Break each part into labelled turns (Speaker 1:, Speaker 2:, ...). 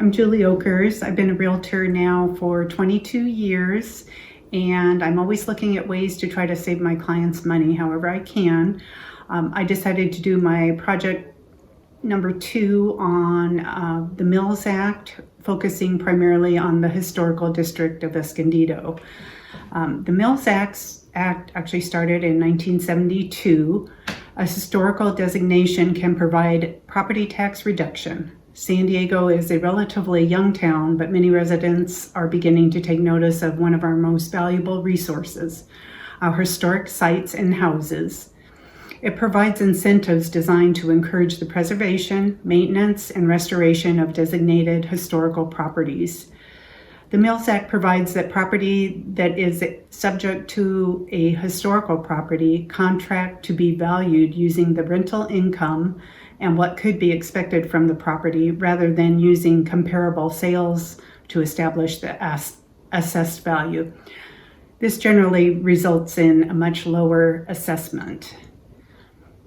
Speaker 1: I'm Julie Oakers. I've been a realtor now for 22 years, and I'm always looking at ways to try to save my clients money however I can. I decided to do my project number 2 on the Mills Act, focusing primarily on the historical district of Escondido. The Mills Act actually started in 1972. A historical designation can provide property tax reduction. San Diego is a relatively young town, but many residents are beginning to take notice of one of our most valuable resources, our historic sites and houses. It provides incentives designed to encourage the preservation, maintenance, and restoration of designated historical properties. The Mills Act provides that property that is subject to a historical property contract to be valued using the rental income and what could be expected from the property rather than using comparable sales to establish the assessed value. This generally results in a much lower assessment.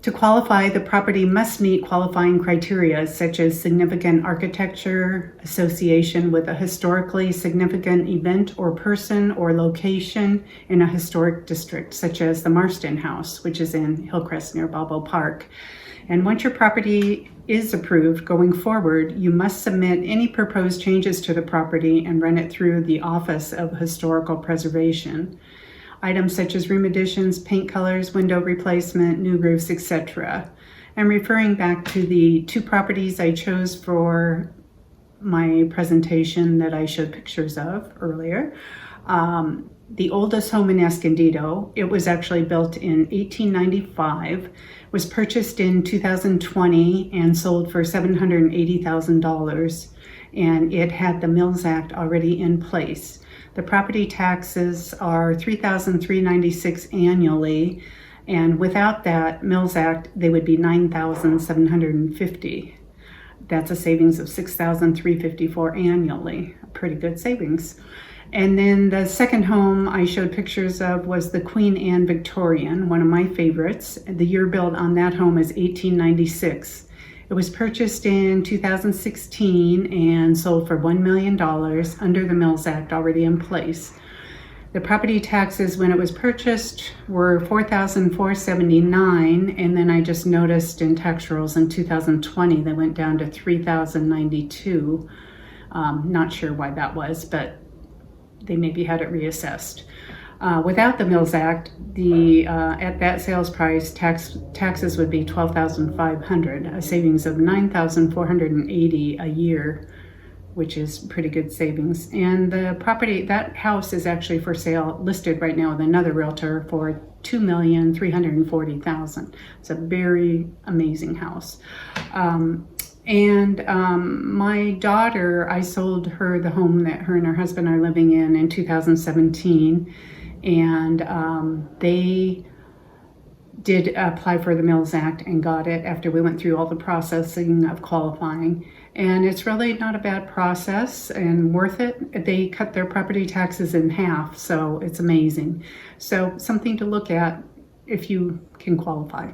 Speaker 1: To qualify, the property must meet qualifying criteria such as significant architecture, association with a historically significant event or person or location in a historic district, such as the Marston House, which is in Hillcrest near Balboa Park. And once your property is approved going forward, you must submit any proposed changes to the property and run it through the Office of Historical Preservation. Items such as room additions, paint colors, window replacement, new roofs, etc. And referring back to the 2 properties I chose for my presentation that I showed pictures of earlier, the oldest home in Escondido, it was actually built in 1895, was purchased in 2020 and sold for $780,000, and it had the Mills Act already in place. The property taxes are $3,396 annually, and without that Mills Act, they would be $9,750. That's a savings of $6,354 annually. A pretty good savings. And then the second home I showed pictures of was the Queen Anne Victorian, one of my favorites. The year built on that home is 1896. It was purchased in 2016 and sold for $1 million under the Mills Act already in place. The property taxes when it was purchased were $4,479, and then I just noticed in tax rolls in 2020 they went down to $3,092. Not sure why that was, but they maybe had it reassessed. Without the Mills Act, at that sales price, taxes would be $12,500, a savings of $9,480 a year, which is pretty good savings. And the property, that house is actually for sale, listed right now with another realtor for $2,340,000. It's a very amazing house. My daughter, I sold her the home that her and her husband are living in 2017, and they did apply for the Mills Act and got it after we went through all the processing of qualifying. And it's really not a bad process and worth it. They cut their property taxes in half, so it's amazing. So something to look at if you can qualify.